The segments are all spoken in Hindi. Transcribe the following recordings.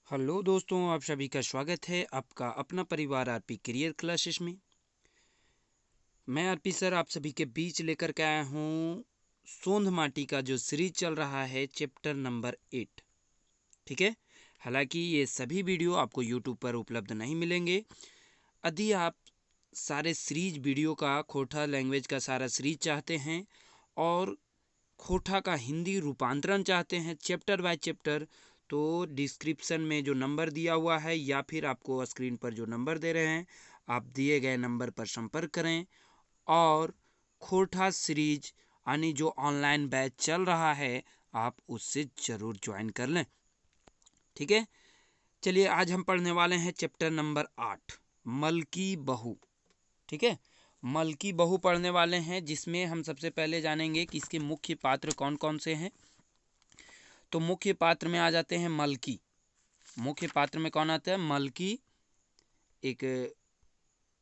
हेलो दोस्तों, आप सभी का स्वागत है आपका अपना परिवार आरपी करियर क्लासेस में। मैं आरपी सर आप सभी के बीच लेकर के आया हूँ सोंध माटी का जो सीरीज चल रहा है चैप्टर नंबर 8। ठीक है। हालांकि ये सभी वीडियो आपको यूट्यूब पर उपलब्ध नहीं मिलेंगे। यदि आप सारे सीरीज वीडियो का खोटा लैंग्वेज का सारा सीरीज चाहते हैं और खोटा का हिंदी रूपांतरण चाहते हैं चैप्टर बाय चैप्टर, तो डिस्क्रिप्शन में जो नंबर दिया हुआ है या फिर आपको स्क्रीन पर जो नंबर दे रहे हैं, आप दिए गए नंबर पर संपर्क करें और खोटा सीरीज यानी जो ऑनलाइन बैच चल रहा है आप उससे ज़रूर ज्वाइन कर लें। ठीक है। चलिए, आज हम पढ़ने वाले हैं चैप्टर नंबर 8, मलकी बहू। ठीक है। मलकी बहू पढ़ने वाले हैं, जिसमें हम सबसे पहले जानेंगे कि इसके मुख्य पात्र कौन कौन से हैं। तो मुख्य पात्र में आ जाते हैं मलकी। मुख्य पात्र में कौन आता है? मलकी एक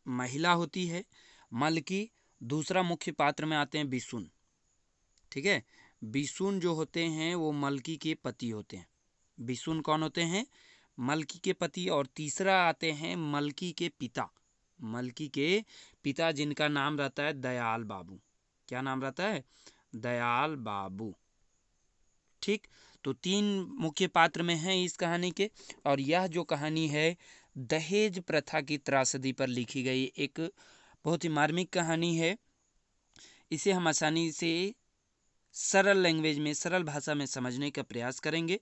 महिला होती है। मलकी। दूसरा मुख्य पात्र में आते हैं बिसुन। ठीक है। बिसुन जो होते हैं वो मलकी के पति होते हैं। बिसुन कौन होते हैं? मलकी के पति। और तीसरा आते हैं मलकी के पिता। मलकी के पिता, जिनका नाम रहता है दयाल बाबू। क्या नाम रहता है? दयाल बाबू। ठीक। तो 3 मुख्य पात्र में हैं इस कहानी के। और यह जो कहानी है दहेज प्रथा की त्रासदी पर लिखी गई एक बहुत ही मार्मिक कहानी है। इसे हम आसानी से सरल लैंग्वेज में, सरल भाषा में समझने का प्रयास करेंगे,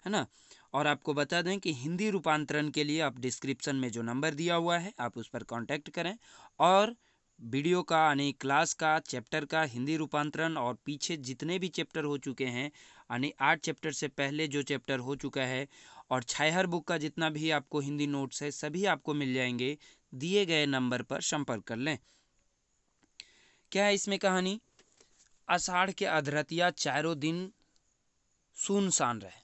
है ना। और आपको बता दें कि हिंदी रूपांतरण के लिए आप डिस्क्रिप्शन में जो नंबर दिया हुआ है आप उस पर कांटेक्ट करें और वीडियो का यानी क्लास का चैप्टर का हिंदी रूपांतरण और पीछे जितने भी चैप्टर हो चुके हैं यानी 8 चैप्टर से पहले जो चैप्टर हो चुका है और छाहर बुक का जितना भी आपको हिंदी नोट्स है सभी आपको मिल जाएंगे। दिए गए नंबर पर संपर्क कर लें। क्या है इसमें कहानी? आषाढ़ के अधरतिया चारों दिन सुनसान रहे।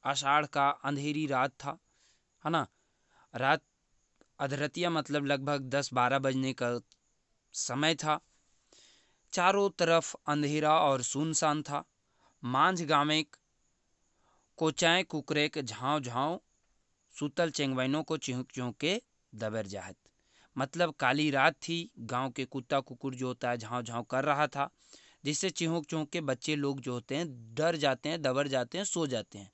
आषाढ़ का अंधेरी रात था, है ना। रात अधरतिया मतलब लगभग 10-12 बजने का समय था। चारों तरफ अंधेरा और सुनसान था। मांझ गामेक कोचाएं कुकरेक झाँव झाँव सुतल चेंगवैनों को चिहुक चिहुक के दबर जाहत। मतलब काली रात थी। गांव के कुत्ता कुकुर जो होता है झाँव झाँव कर रहा था, जिससे चिहुक चिहुक के बच्चे लोग जो होते हैं डर जाते हैं, दबर जाते हैं, सो जाते हैं।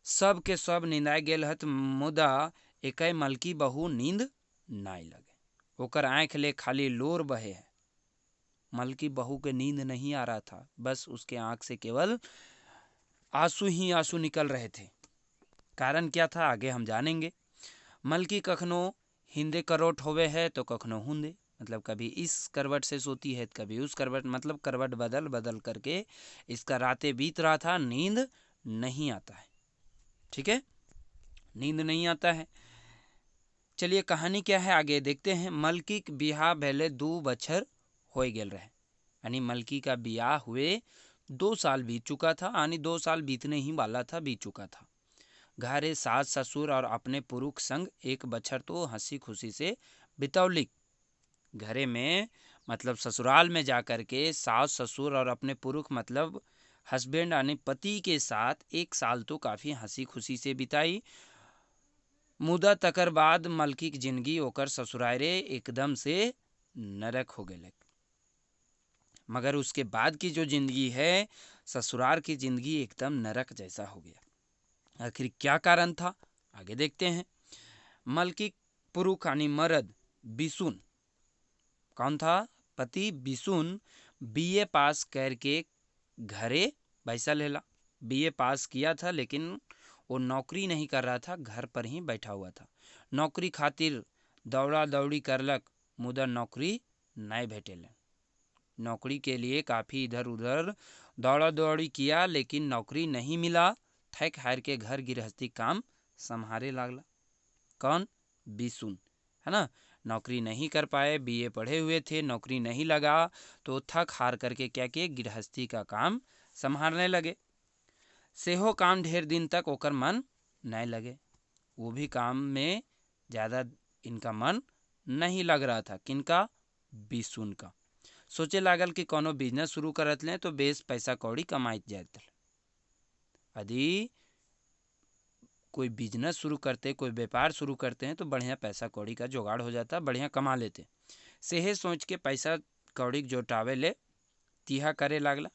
सब के सब निंदाए गेल हत, मुदा एकय मलकी बहू नींद नाई लगे। ओकर आँख ले खाली लोर बहे है। मलकी बहू के नींद नहीं आ रहा था, बस उसके आँख से केवल आंसू ही आंसू निकल रहे थे। कारण क्या था आगे हम जानेंगे। मलकी कखनो हिंदे करोट होवे है तो कखनो हुंदे, मतलब कभी इस करवट से सोती है कभी उस करवट, मतलब करवट बदल बदल करके इसका रातें बीत रहा था। नींद नहीं आता है। ठीक है। नींद नहीं आता है। चलिए कहानी क्या है आगे देखते हैं। मलकी के बियाह भेले 2 बछर हो गेल रहे, यानी मलकी का बियाह हुए 2 साल बीत चुका था, यानी 2 साल बीतने ही वाला था, बीत चुका था। घरे सास ससुर और अपने पुरुष संग 1 बछर तो हंसी खुशी से बितौली। घरे में मतलब ससुराल में जाकर के सास ससुर और अपने पुरुष मतलब हस्बैंड यानी पति के साथ 1 साल तो काफ़ी हंसी खुशी से बिताई। मुदा तकर बाद मलकी की जिंदगी ओकर ससुरारे एकदम से नरक हो गए। मगर उसके बाद की जो जिंदगी है ससुराल की जिंदगी एकदम नरक जैसा हो गया। आखिर क्या कारण था आगे देखते हैं। मलकी पुरुष यानी मर्द बिसुन कौन था? पति बिसुन बीए पास करके घरे बैसा लेला। बीए पास किया था लेकिन वो नौकरी नहीं कर रहा था, घर पर ही बैठा हुआ था। नौकरी खातिर दौड़ा दौड़ी करलक, मुदा नौकरी नहीं भेटेल। नौकरी के लिए काफ़ी इधर उधर दौड़ा दौड़ी किया लेकिन नौकरी नहीं मिला। थक हार के घर गृहस्थी काम संभाले लागला। कौन? बिसुन, है ना। नौकरी नहीं कर पाए, बीए पढ़े हुए थे, नौकरी नहीं लगा तो थक हार करके क्या किए? गृहस्थी का काम संभालने लगे। सेहो काम ढेर दिन तक ओकर मन नहीं लगे। वो भी काम में ज़्यादा इनका मन नहीं लग रहा था। किनका? बिसुन का। सोचे लागल कि कोनो बिजनेस शुरू करत लें तो बेस पैसा कौड़ी कमाइत जात। यदि कोई बिजनेस शुरू करते, कोई व्यापार शुरू करते हैं तो बढ़िया पैसा कौड़ी का जुगाड़ हो जाता, बढ़िया कमा लेते। सेहे सोच के पैसा कौड़ी जोटावे ले तिहा करे लागला।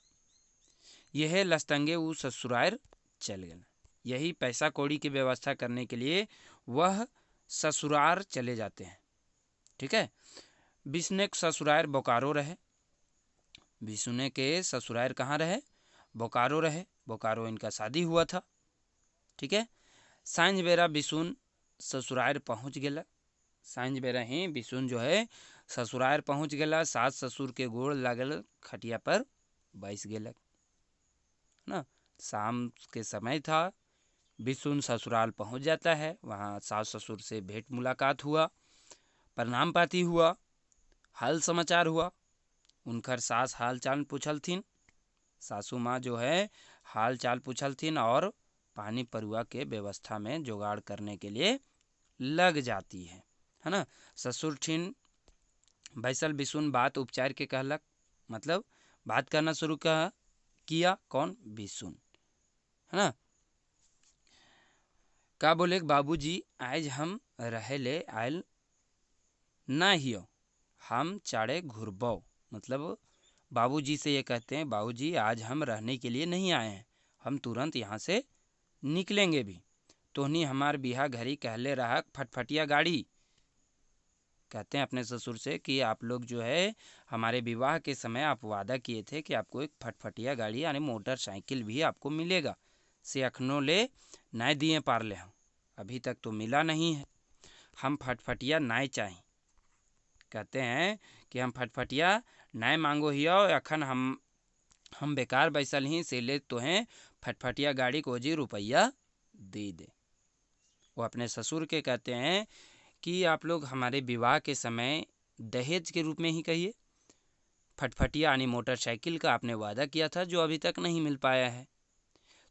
यह लस्तंगे वो ससुराल चल गया। यही पैसा कौड़ी की व्यवस्था करने के लिए वह ससुराल चले जाते हैं। ठीक है। विष्णु के ससुराल बोकारो रहे। विष्णु के ससुराल कहाँ रहे? बोकारो रहे। बोकारो इनका शादी हुआ था। ठीक है। सांझ बेरा विष्णु ससुराल पहुँच गया। सांझ बेरा ही विष्णु जो है ससुराल पहुँच गया। सास ससुर के गोड़ लागल, खटिया पर बैस गया ना। शाम के समय था। विष्णु ससुराल पहुँच जाता है। वहाँ सास ससुर से भेंट मुलाकात हुआ, प्रणाम पाती हुआ, हाल समाचार हुआ। उनकर सास हाल चाल पूछलथिन। सासू माँ जो है हाल चाल पूछलथिन और पानी परुआ के व्यवस्था में जुगाड़ करने के लिए लग जाती है ना। ससुर ठिन बैसल विष्णु बात उपचार के कहलक, मतलब बात करना शुरू किया। कौन? विष्णु, है ना। का बोले बाबूजी आज हम रहे ले आयल ना हियो, हम चाड़े घुरबो। मतलब बाबूजी से ये कहते हैं, बाबूजी आज हम रहने के लिए नहीं आए हैं, हम तुरंत यहाँ से निकलेंगे भी। तोहनी हमार बिहा घरी कहले रहा फटफटिया गाड़ी। कहते हैं अपने ससुर से कि आप लोग जो है हमारे विवाह के समय आप वादा किए थे कि आपको एक फटफटिया गाड़ी यानी मोटरसाइकिल भी आपको मिलेगा। से अखनों ले नहीं दिए पार ले हम, अभी तक तो मिला नहीं है। हम फटफटिया नहीं चाहिए। कहते हैं कि हम फटफटिया नहीं मांगो हियो, अखन हम बेकार बैसल ही से ले तो हैं फटफटिया गाड़ी को जी रुपया दे दे। वो अपने ससुर के कहते हैं कि आप लोग हमारे विवाह के समय दहेज के रूप में ही कहिए फटफटिया यानी मोटरसाइकिल का आपने वादा किया था जो अभी तक नहीं मिल पाया है।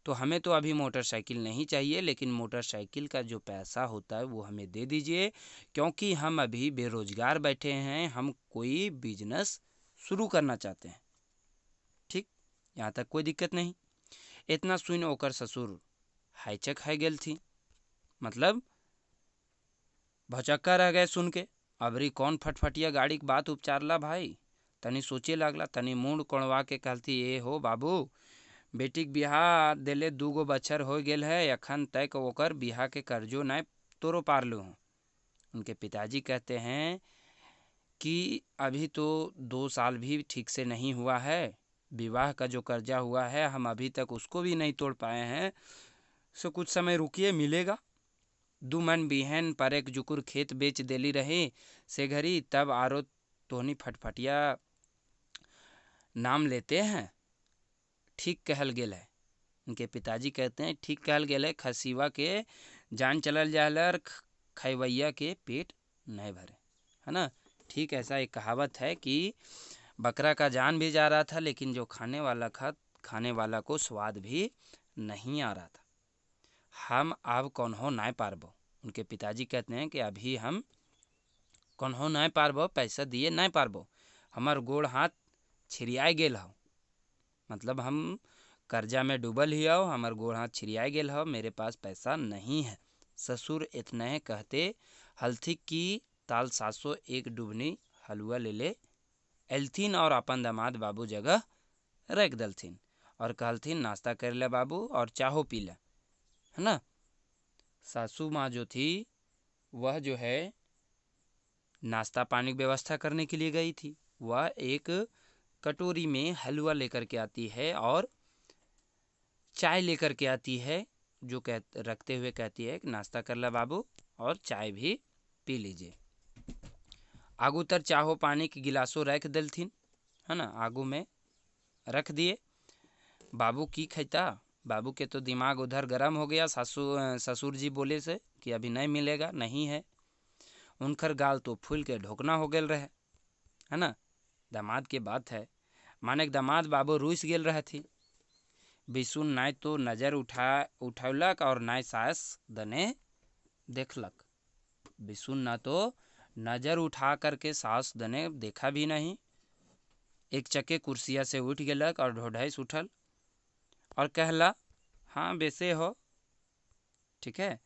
तो हमें तो अभी मोटरसाइकिल नहीं चाहिए, लेकिन मोटरसाइकिल का जो पैसा होता है वो हमें दे दीजिए, क्योंकि हम अभी बेरोजगार बैठे हैं, हम कोई बिजनेस शुरू करना चाहते हैं। ठीक, यहाँ तक कोई दिक्कत नहीं। इतना सुन ओकर ससुर हाईचक है गेल थी, मतलब भचक्का रह गए सुन के। अबरी कौन फटफटिया गाड़ी की बात उपचारला भाई। तनी सोचे लागला, तनी मुंड कोणवा के कहती, ए हो बाबू, बेटी के बिहा देले 2 बच्छर हो गेल है, अखन तक ओकर बिहा के कर्जो नहीं तोरो पार लू हूँ। उनके पिताजी कहते हैं कि अभी तो 2 साल भी ठीक से नहीं हुआ है, विवाह का जो कर्जा हुआ है हम अभी तक उसको भी नहीं तोड़ पाए हैं, सो कुछ समय रुकिए, मिलेगा। 2 मन बिहन पर एक जुकुर खेत बेच देली रही से घरी, तब आरो तोहनी फटफटिया नाम लेते हैं। ठीक कहल गेल है। उनके पिताजी कहते हैं ठीक कहल गेल है, खसीवा के जान चलल जाला और खैवैया के पेट नहीं भरे, है ना। ठीक ऐसा एक कहावत है कि बकरा का जान भी जा रहा था, लेकिन जो खाने वाला को स्वाद भी नहीं आ रहा था। हम अब कौनहो नहीं पारबो। उनके पिताजी कहते हैं कि अभी हम कौनहो नहीं पारबो, पैसा दिए नहीं पारबो, हमार गोड़ हाथ छिरिया गेल हो, मतलब हम कर्जा में डूबल ही हो, हमार गोड़ हाथ छिरिया गेल हो, मेरे पास पैसा नहीं है। ससुर इतने कहते हल्थी की ताल 701 डुबनी हलुआ ले ले एलथिन और अपन दामाद बाबू जगह रख दलथिन और कहलथिन नाश्ता कर ले बाबू और चाहो पी ले, है ना। सासू माँ जो थी वह जो है नाश्ता पानी की व्यवस्था करने के लिए गई थी। वह एक कटोरी में हलवा लेकर के आती है और चाय लेकर के आती है, जो रखते हुए कहती है कि नाश्ता कर ला बाबू और चाय भी पी लीजिए। आगू तर चाहो पानी के गिलासों रख दलथिन, है ना, आगू में रख दिए। बाबू की खैता, बाबू के तो दिमाग उधर गर्म हो गया ससुर जी बोले से कि अभी नहीं मिलेगा, नहीं है। उनकर गाल तो फूल के ढोकना हो गेल रहे, है ना। दामाद के बात है, माने दामाद बाबू रुस गेल रहे थी। विष्णु नाय तो नजर उठौलक और नाय सास दने देखलक। विष्णु ना तो नजर उठा करके सास दने देखा भी नहीं, एक चक्के कुर्सिया से उठ गेलक और ढोढाइस उठल और कहला, हाँ वैसे हो ठीक है,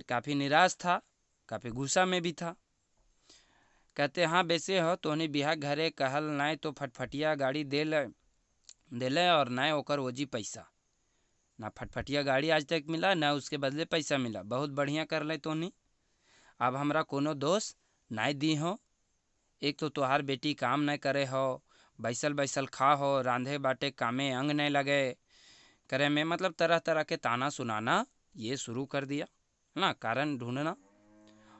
काफ़ी निराश था, काफ़ी गुस्सा में भी था। कहते हाँ वैसे हो तोहनी बिहा घरे कहल नाय तो फटफटिया गाड़ी दे ले और नाय ओकर ओजी पैसा ना फटफटिया गाड़ी आज तक मिला ना उसके बदले पैसा मिला। बहुत बढ़िया कर ले तोहनी, अब हमरा कोनो दोष नाय दी हो। एक तो तोहार बेटी काम न करे हो, बैसल बैसल खा हो, रांधे बाटे कामे अंग नहीं लगे करे में, मतलब तरह तरह के ताना सुनाना ये शुरू कर दिया ना, कारण ढूंढना।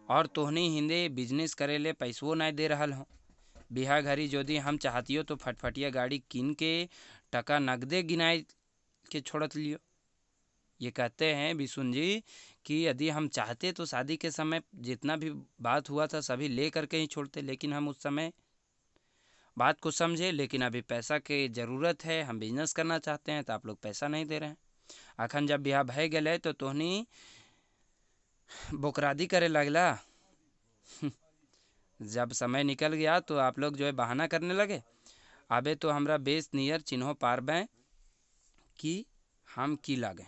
और तोहनी हिंदे बिजनेस करे ले पैसों नहीं दे रहल हो। बिहा घरी यदि हम चाहतियो तो फटफटिया गाड़ी किन के टका नगदे गिनाए के छोड़त लियो। ये कहते हैं बिशुन जी कि यदि हम चाहते तो शादी के समय जितना भी बात हुआ था सभी ले करके ही छोड़ते, लेकिन हम उस समय बात को समझे, लेकिन अभी पैसा की ज़रूरत है, हम बिजनेस करना चाहते हैं तो आप लोग पैसा नहीं दे रहे हैं। अखन जब ब्याह भय गए तो तोहनी बोकरादी करे लगला। जब समय निकल गया तो आप लोग जो है बहाना करने लगे। अबे तो हमरा बेस नियर चिन्हो पारबे कि हम की लागे,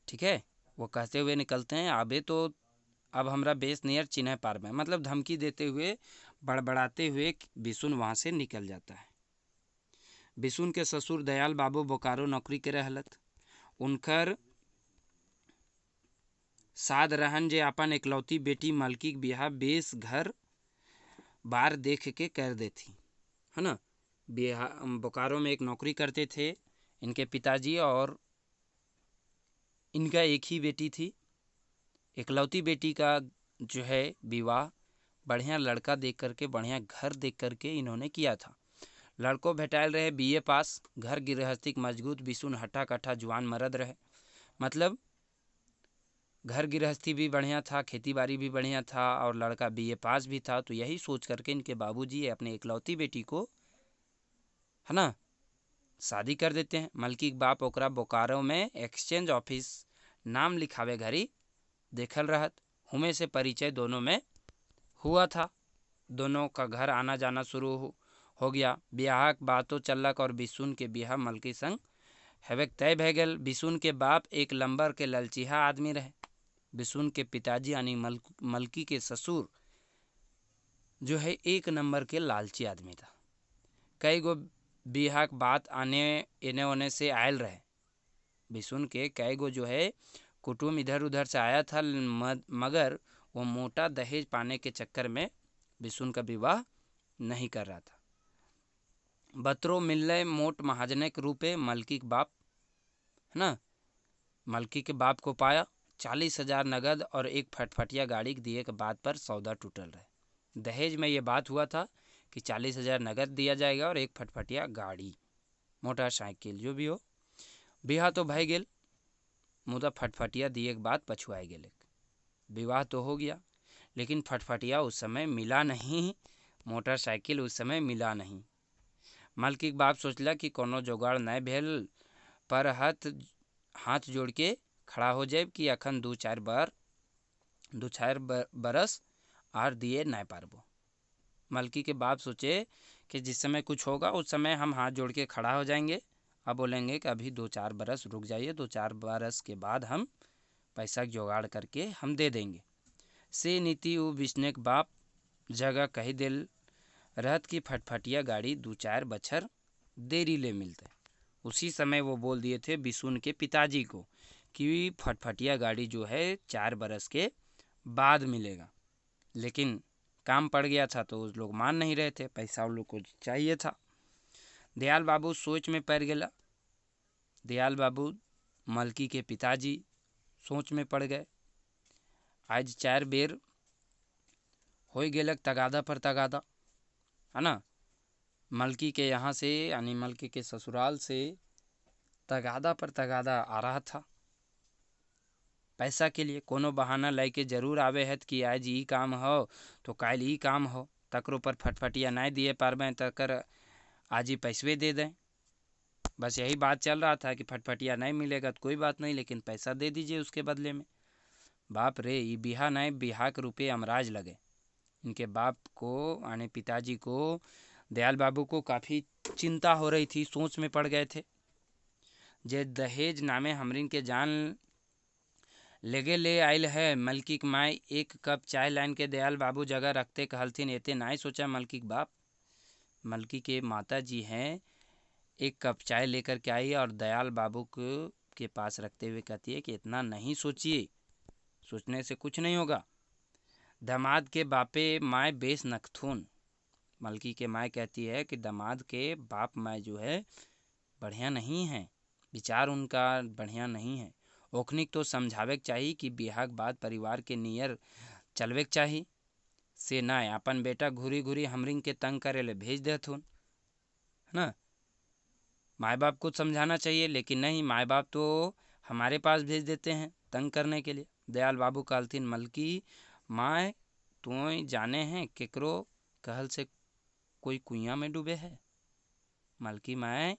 ठीक है। वो कहते हुए निकलते हैं अबे तो अब हमरा बेस नियर चिन्ह पारबे, मतलब धमकी देते हुए बड़बड़ाते हुए बिशुन वहाँ से निकल जाता है। बिशुन के ससुर दयाल बाबू बोकारो नौकरी करे हलत। उनकर साद रहन जे अपन इकलौती बेटी मलकी के बिहा बेस घर बार देख के कर देती, है ना। बोकारो में एक नौकरी करते थे इनके पिताजी, और इनका एक ही बेटी थी। इकलौती बेटी का जो है विवाह बढ़िया लड़का देख करके, बढ़िया घर देख करके इन्होंने किया था। लड़को भेटायल रहे बीए पास, घर गृहस्थी मजबूत, बिशुन हट्टा कट्ठा जवान मर्द रहे, मतलब घर गृहस्थी भी बढ़िया था, खेती बाड़ी भी बढ़िया था, और लड़का बीए पास भी था। तो यही सोच करके इनके बाबूजी अपने इकलौती बेटी को, है ना, शादी कर देते हैं। मलकी के बाप ओकरा बोकारो में एक्सचेंज ऑफिस नाम लिखावे घरी देखल रहत, हुमे से परिचय दोनों में हुआ था। दोनों का घर आना जाना शुरू हो गया। ब्याह के बातों चलक और बिशुन के बिहा मलकी संग हेवेक तय भे गल। बिशुन के बाप एक लंबर के ललचिहा आदमी रहे। बिशुन के पिताजी यानी मलकी के ससुर जो है एक नंबर के लालची आदमी था। कई गो बिहा के बात आने एने ओने से आयल रहे। बिशुन के कई गो जो है कुटुम इधर उधर से आया था, मगर वो मोटा दहेज पाने के चक्कर में बिशुन का विवाह नहीं कर रहा था। बतरो मिलने मोट महाजने के रूपे मलकी के बाप, है ना, मलकी के बाप को पाया। 40,000 नगद और एक फटफटिया गाड़ी दिए के बाद पर सौदा टूटल रहे। दहेज में ये बात हुआ था कि 40,000 नगद दिया जाएगा और एक फटफटिया गाड़ी, मोटरसाइकिल जो भी हो। बिहा तो भय गेल, मुदा फटफटिया दिए के बाद पछुआए गेले। विवाह तो हो गया, लेकिन फटफटिया उस समय मिला नहीं, मोटरसाइकिल उस समय मिला नहीं। मलकी के बाप सोचला कि कोनो जुगाड़ नहीं भेल, पर हाथ जोड़ के खड़ा हो जाए कि अखन दो चार बरस आर दिए नहीं पारबो। मलकी के बाप सोचे कि जिस समय कुछ होगा उस समय हम हाथ जोड़ के खड़ा हो जाएंगे। अब बोलेंगे कि अभी 2-4 बरस रुक जाइए, 2-4 बरस के बाद हम पैसा जुगाड़ करके हम दे देंगे। से नीति वो बिस्ने के बाप जगह कही दिल रहत कि फटफटिया गाड़ी 2-4 बछर देरी ले मिलते। उसी समय वो बोल दिए थे बिशुन के पिताजी को कि फटफटिया गाड़ी जो है 4 बरस के बाद मिलेगा। लेकिन काम पड़ गया था तो उस लोग मान नहीं रहे थे, पैसा उन लोग को चाहिए था। दयाल बाबू सोच में पड़ गया। दयाल बाबू मलकी के पिताजी सोच में पड़ गए। आज 4 बेर हो गेलक तगादा पर तगादा, है ना। मलकी के यहाँ से यानी मलकी के ससुराल से तगादा पर तगादा आ रहा था पैसा के लिए। कोनो बहाना लेके जरूर आवे है कि आज ई काम हो तो कल ई काम हो, तकरो पर फटफटिया नहीं दिए पारबे तकर आज ही पैसवे दे दें। बस यही बात चल रहा था कि फटफटिया नहीं मिलेगा तो कोई बात नहीं, लेकिन पैसा दे दीजिए उसके बदले में। बाप रे, ये बिहा नहीं, बिहा के रुपये अमराज लगे। इनके बाप को यानी पिताजी को, दयाल बाबू को काफ़ी चिंता हो रही थी, सोच में पड़ गए थे। जे दहेज नामे हमरिन के जान लेगे ले आइल है। मलकी के माई एक कप चाय लाइन के दयाल बाबू जगह रखते कहलथिन, एते नाई सोचा मलकी के बाप। मलकी के माता जी हैं, एक कप चाय लेकर के आई और दयाल बाबू के पास रखते हुए कहती है कि इतना नहीं सोचिए, सोचने से कुछ नहीं होगा। दामाद के बापे माए बेस नखथुन। मलकी के माए कहती है कि दामाद के बाप माए जो है बढ़िया नहीं है, विचार उनका बढ़िया नहीं है। ओखनिक तो समझावे के चाहिए कि बिहार के बाद परिवार के नियर चलवे के चाहिए, से ना अपन बेटा घूरी घूरी हमरिंग के तंग करे ले भेज देथुन, है ना। माँ बाप को समझाना चाहिए, लेकिन नहीं, माँ बाप तो हमारे पास भेज देते हैं तंग करने के लिए। दयाल बाबू कहलथिन, मलकी माँ तू जाने हैं केकरो कहल से कोई कुइयाँ में डूबे है। मलकी माँ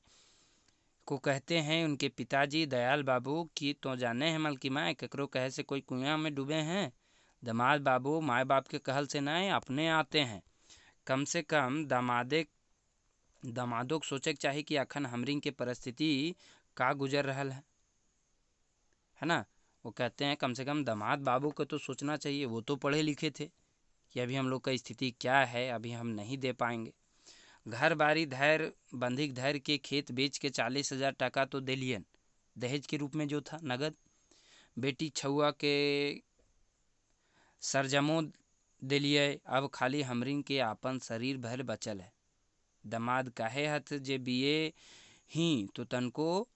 को कहते हैं उनके पिताजी दयाल बाबू कि तो जाने हैं मलकी माँ केकरो कहे से कोई कुइयाँ में डूबे हैं। दामाद बाबू माँ बाप के कहल से नहीं अपने आते हैं। कम से कम दामादों को सोचे के चाहिए कि अखन हमरिंग के परिस्थिति का गुजर रहा है ना। वो कहते हैं कम से कम दामाद बाबू को तो सोचना चाहिए, वो तो पढ़े लिखे थे कि अभी हम लोग का स्थिति क्या है, अभी हम नहीं दे पाएंगे। घर बारी धैर्य बंधिक धैर्य के खेत बेच के 40,000 टका तो दिलियन दहेज के रूप में जो था नगद। बेटी छुआ के सरजमो दिलिए, अब खाली हमरिंग के आपन शरीर भर बचल है। दामाद काहे हथ जे बिये ही तो तनको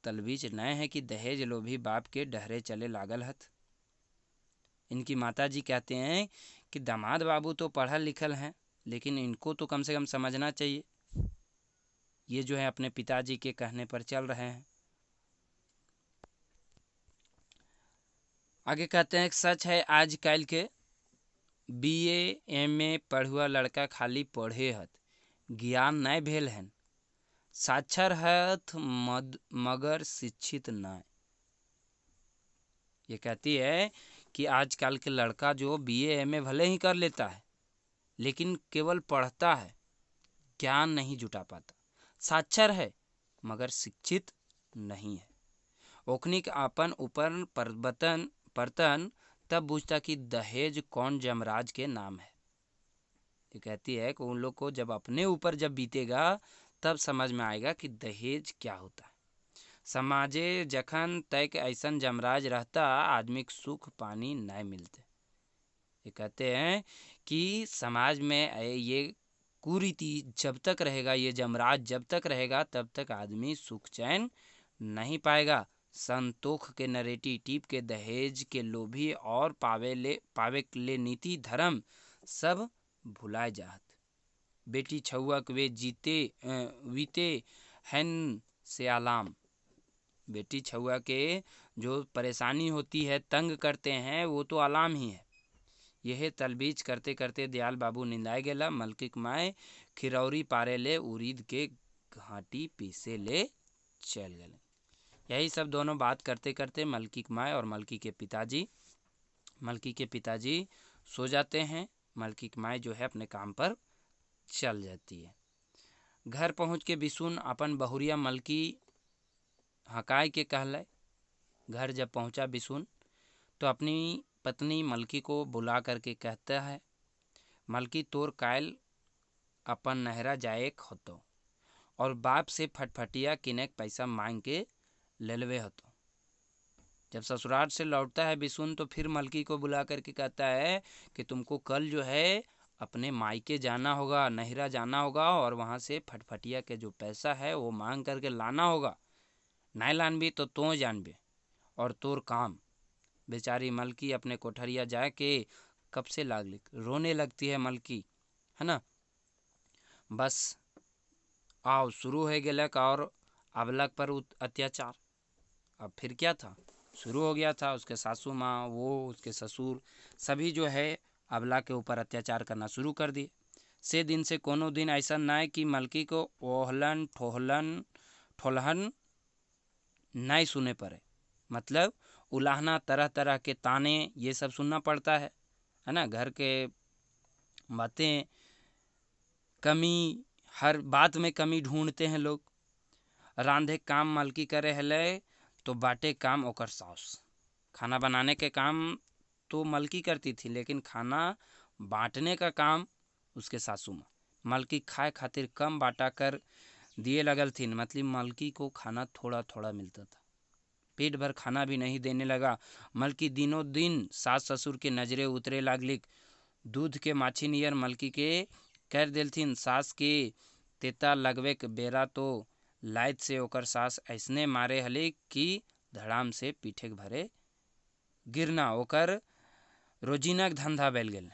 तलबीच नए है कि दहेज लोभी बाप के डहरे चले लागल हथ। इनकी माताजी कहते हैं कि दामाद बाबू तो पढ़ल लिखल हैं, लेकिन इनको तो कम से कम समझना चाहिए। ये जो है अपने पिताजी के कहने पर चल रहे हैं। आगे कहते हैं सच है आजकल के बीए एमए पढ़ुआ लड़का खाली पढ़े हत, ज्ञान नहीं भेल हन, साक्षर हत मगर शिक्षित नहीं। ये कहती है कि आजकल के लड़का जो बीए एमए भले ही कर लेता है, लेकिन केवल पढ़ता है, ज्ञान नहीं जुटा पाता। साक्षर है मगर शिक्षित नहीं है। ओखनिक आपन ऊपर परतन तब पूछता कि दहेज कौन जमराज के नाम है। ये कहती है कि उन लोग को जब अपने ऊपर जब बीतेगा तब समझ में आएगा कि दहेज क्या होता है। समाजे जखन तक ऐसन जमराज रहता आदमी को सुख पानी नहीं मिलते। ये कहते हैं कि समाज में ये कुरीति जब तक रहेगा, ये जमराज जब तक रहेगा तब तक आदमी सुख चैन नहीं पाएगा। संतोख के नरेटी टीप के दहेज के लोभी और पावे ले नीति धर्म सब भुलाए जात। बेटी छुआ वे वीते हैं से आलाम। बेटी छुआ के जो परेशानी होती है, तंग करते हैं, वो तो आलाम ही है। यह तलबीज करते करते दयाल बाबू निंदाए गेला। मलकिक माए खिरौरी पारे ले उरीद के घाटी पीसे ले चल गए। यही सब दोनों बात करते करते मलकिक माए और मलकी के पिताजी सो जाते हैं। मलकिक माए जो है अपने काम पर चल जाती है। घर पहुँच के बिसुन अपन बहुरिया मलकी हकाई के कहलाए। घर जब पहुँचा बिसुन तो अपनी पत्नी मलकी को बुला करके कहता है, मलकी तोर कायल अपन नहरा जाए होतो और बाप से फटफटिया किने पैसा मांग के लेलवे होतो। जब ससुराल से लौटता है बिसुन तो फिर मलकी को बुला करके कहता है कि तुमको कल जो है अपने मायके जाना होगा, नहरा जाना होगा और वहाँ से फटफटिया के जो पैसा है वो मांग करके लाना होगा। नहीं लानबी तो तो जानबे और तोर काम। बेचारी मलकी अपने कोठरिया जाके कब से रोने लगती है मलकी, है ना। बस आओ शुरू हो गया और अबलक पर अत्याचार। अब फिर क्या था, शुरू हो गया था। उसके सासू माँ, वो उसके ससुर सभी जो है अबला के ऊपर अत्याचार करना शुरू कर दिए। से दिन से कोनो दिन ऐसा ना है कि मलकी को ओहलन ठोलहन नहीं सुने पड़े। मतलब उलाहना, तरह तरह के ताने, ये सब सुनना पड़ता है ना। घर के बातें, कमी, हर बात में कमी ढूंढते हैं लोग। रांधे काम मलकी करे हले तो बाटे काम ओकर सास। खाना बनाने के काम तो मलकी करती थी, लेकिन खाना बांटने का काम उसके सासू माँ। मलकी खाए खातिर कम बांटा कर दिए लगल थी, मतलब मलकी को खाना थोड़ा थोड़ा मिलता था। पेट भर खाना भी नहीं देने लगा। मलकी दिनों दिन सास ससुर के नजरे उतरे लागली। दूध के माछी नियर मलकी के कर देलथिन। सास के तेता लगवे के बेरा तो लाइत से ओकर सास ऐसने मारे हले कि धड़ाम से पीठे के भरे गिरना ओकर रोजीना के धंधा बैल गेल,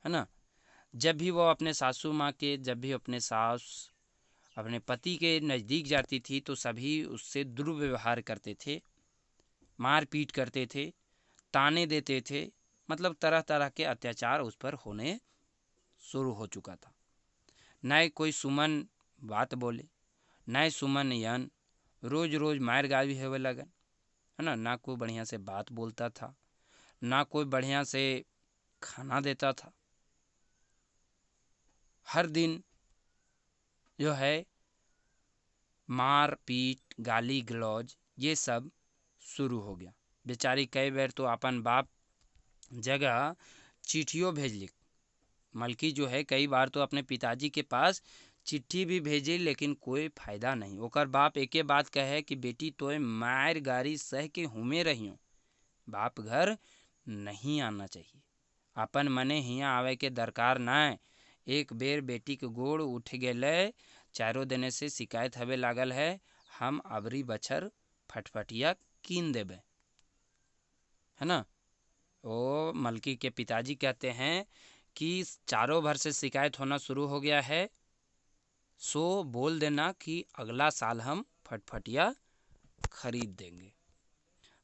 है ना। जब भी वो अपने सासू माँ के, जब भी अपने सास अपने पति के नज़दीक जाती थी तो सभी उससे दुर्व्यवहार करते थे, मार पीट करते थे, ताने देते थे, मतलब तरह तरह के अत्याचार उस पर होने शुरू हो चुका था। न कोई सुमन बात बोले, न सुमन यन, रोज रोज मार गाली होवे लगन, है ना। ना कोई बढ़िया से बात बोलता था, ना कोई बढ़िया से खाना देता था। हर दिन जो है मार पीट गाली गलौज ये सब शुरू हो गया। बेचारी कई बार तो अपन बाप जगह चिट्ठियों भेजली। मलकी जो है कई बार तो अपने पिताजी के पास चिट्ठी भी भेजी, लेकिन कोई फायदा नहीं। ओकर बाप एके बात कहे कि बेटी तोय मार गारी सह के हुमे रहियो, बाप घर नहीं आना चाहिए, अपन मने हियाँ आवे के दरकार न। एक बेर बेटी के गोड़ उठ गेले, चारों देने से शिकायत हवे लागल है, हम अबरी बछर फटफटिया कीन देबे, है ना। ओ मलकी के पिताजी कहते हैं कि चारों भर से शिकायत होना शुरू हो गया है, सो बोल देना कि अगला साल हम फटफटिया खरीद देंगे।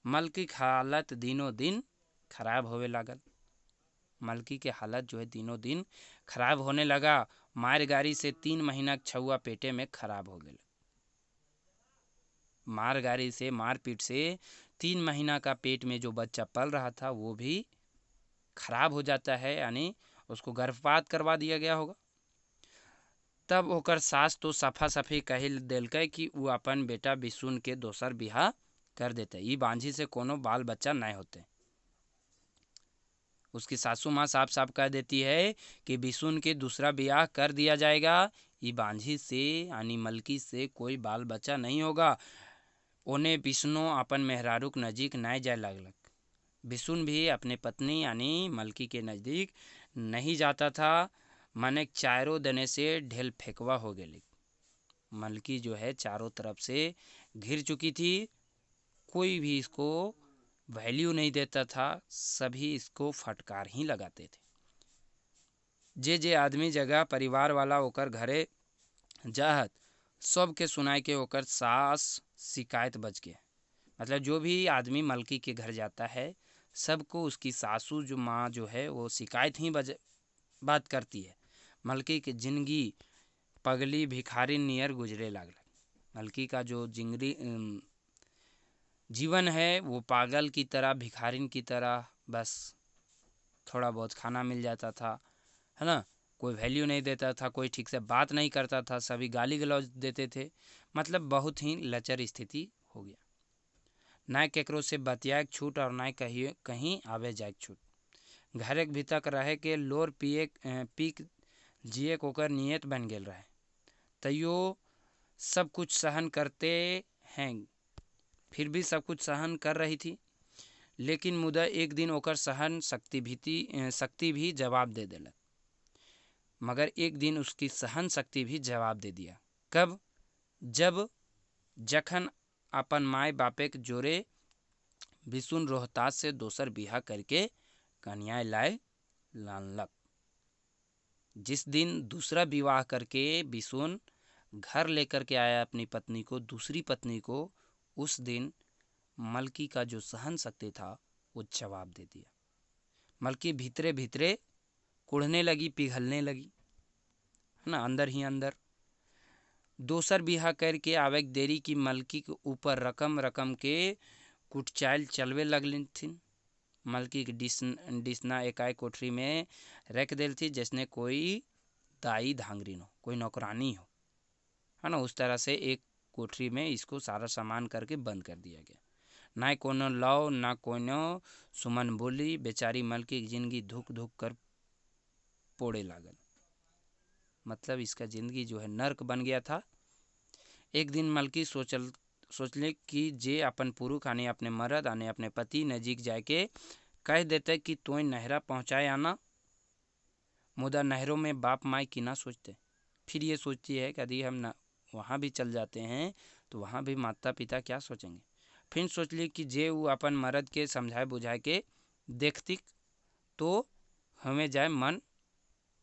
मलकी की हालत दिनों दिन खराब होवे लागल। मलकी के हालत जो है दिनों दिन खराब होने लगा। मार गारी से 3 महीना छुआ पेटे में खराब हो गया। मार गारी से, मार पीट से 3 महीना का पेट में जो बच्चा पल रहा था वो भी खराब हो जाता है, यानी उसको गर्भपात करवा दिया गया होगा। तब ओकर सास तो सफा सफी कह दिलकै कि वो अपन बेटा बिसुन के दोसर बिहा कर देते, ई बांझी से कोनो बाल बच्चा नहीं होते। उसकी सासू माँ साफ साफ कह देती है कि बिसुन के दूसरा ब्याह कर दिया जाएगा, ये बांझी से यानी मलकी से कोई बाल बच्चा नहीं होगा। ओने बिसुनो अपन मेहरारू के नज़दीक नहीं जाए लगलक। बिसुन भी अपने पत्नी यानी मलकी के नज़दीक नहीं जाता था, माने चारों दने से ढेल फेंकवा हो गई। मलकी जो है चारों तरफ से घिर चुकी थी, कोई भी इसको वैल्यू नहीं देता था, सभी इसको फटकार ही लगाते थे। जे आदमी जगह परिवार वाला ओकर घरे जाहत सबके सुनाए के ओकर सास शिकायत बच गए। मतलब जो भी आदमी मलकी के घर जाता है सबको उसकी सासू जो माँ जो है वो शिकायत ही बात करती है। मलकी की जिंदगी पगली भिखारी नियर गुजरे लागल। मलकी का जो जीवन है वो पागल की तरह, भिखारिन की तरह, बस थोड़ा बहुत खाना मिल जाता था, है ना। कोई वैल्यू नहीं देता था, कोई ठीक से बात नहीं करता था, सभी गाली गलौज देते थे। मतलब बहुत ही लचर स्थिति हो गया। ना केकरो से बतियाए के छूट और ना कहीं आवे जाए के छूट। घरे के भीतर रहे के लोर पीक जिए के ओकर नियत बन गेल रहे। तैयो सब कुछ सहन करते हैं, फिर भी सब कुछ सहन कर रही थी। लेकिन मुदा एक दिन ओकर सहन शक्ति भी जवाब दे दिलक। मगर एक दिन उसकी सहन शक्ति भी जवाब दे दिया। कब? जखन अपन माय बापे के जोरे बिसुन रोहतास से दोसर बिहा करके कन्या लानलक। जिस दिन दूसरा विवाह करके बिसुन घर लेकर के आया अपनी पत्नी को, दूसरी पत्नी को, उस दिन मलकी का जो सहन शक्ति था वो जवाब दे दिया। मलकी भीतरे भीतरे कुढ़ने लगी, पिघलने लगी, है ना, अंदर ही अंदर। दोसर बिहा करके आवे के देरी की मलकी के ऊपर रकम रकम के कुटचाल चलवे लगलिन थी। मलकी के डिसना एकाई कोठरी में रख दिल थी, जैसने कोई दाई धांगरीन हो, कोई नौकरानी हो, है ना। उस तरह से एक कोठरी में इसको सारा सामान करके बंद कर दिया गया। ना कोनो लौ ना कोनो सुमन बोली। बेचारी मलकी की जिंदगी धुक धुक कर पोड़े लागल। मतलब इसका ज़िंदगी जो है नर्क बन गया था। एक दिन मलकी सोचले कि जे अपन पुरुष आने अपने मर्द आने अपने पति नजीक जाके कह देते कि तोय नहरा पहुँचाए आना, मुदा नहरों में बाप माई की ना सोचते। फिर ये सोचती है कि यदि हम वहाँ भी चल जाते हैं तो वहाँ भी माता पिता क्या सोचेंगे। फिर सोच ली कि जे वो अपन मर्द के समझाए बुझाए के देखती तो हमें जाए मन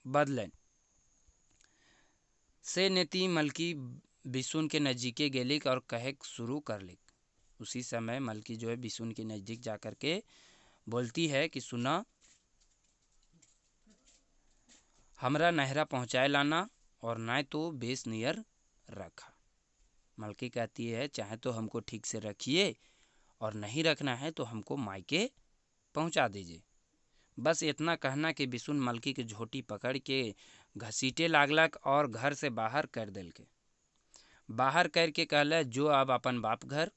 बदले से नेती मलकी बिसुन के नज़दीके गेलिक और कहे शुरू कर लिक। उसी समय मलकी जो है बिसुन के नज़दीक जा कर के बोलती है कि सुना, हमरा नहरा पहुँचाए लाना और ना तो बेस नियर रखा। मलकी कहती है चाहे तो हमको ठीक से रखिए और नहीं रखना है तो हमको मायके पहुँचा दीजिए। बस इतना कहना कि बिसुन मलकी के झोटी पकड़ के घसीटे लागलक और घर से बाहर कर दिल के। बाहर करके कहले जो अब अपन बाप घर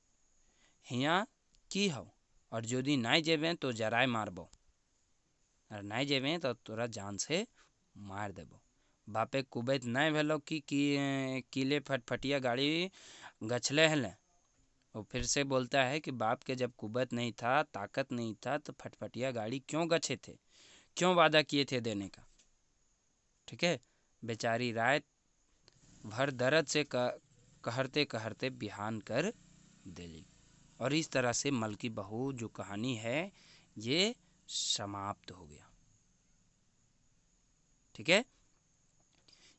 हियाँ की हो और यदि नहीं जेबे तो जराए मारबो और नहीं जेबे तो तोरा जान से मार देबो। बापे कुबैत नहीं भेलो कि किले फटफटिया गाड़ी गछले हले। वो फिर से बोलता है कि बाप के जब कुबत नहीं था, ताकत नहीं था, तो फटफटिया गाड़ी क्यों गछे थे, क्यों वादा किए थे देने का। ठीक है। बेचारी रात भर दर्द से कहरते कहरते बिहान कर दिली। और इस तरह से मलकी बहू जो कहानी है ये समाप्त हो गया। ठीक है।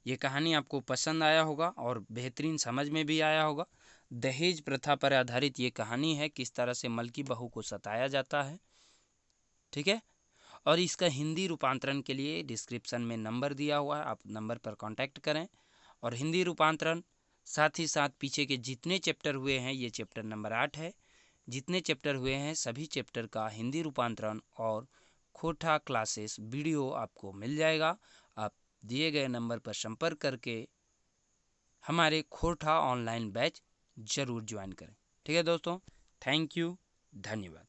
ये कहानी आपको पसंद आया होगा और बेहतरीन समझ में भी आया होगा। दहेज प्रथा पर आधारित ये कहानी है, किस तरह से मलकी बहू को सताया जाता है। ठीक है। और इसका हिंदी रूपांतरण के लिए डिस्क्रिप्शन में नंबर दिया हुआ है, आप नंबर पर कांटेक्ट करें और हिंदी रूपांतरण साथ ही साथ पीछे के जितने चैप्टर हुए हैं, ये चैप्टर नंबर 8 है, जितने चैप्टर हुए हैं सभी चैप्टर का हिंदी रूपांतरण और खोटा क्लासेस वीडियो आपको मिल जाएगा। आप दिए गए नंबर पर संपर्क करके हमारे खोटा ऑनलाइन बैच जरूर ज्वाइन करें। ठीक है दोस्तों, थैंक यू, धन्यवाद।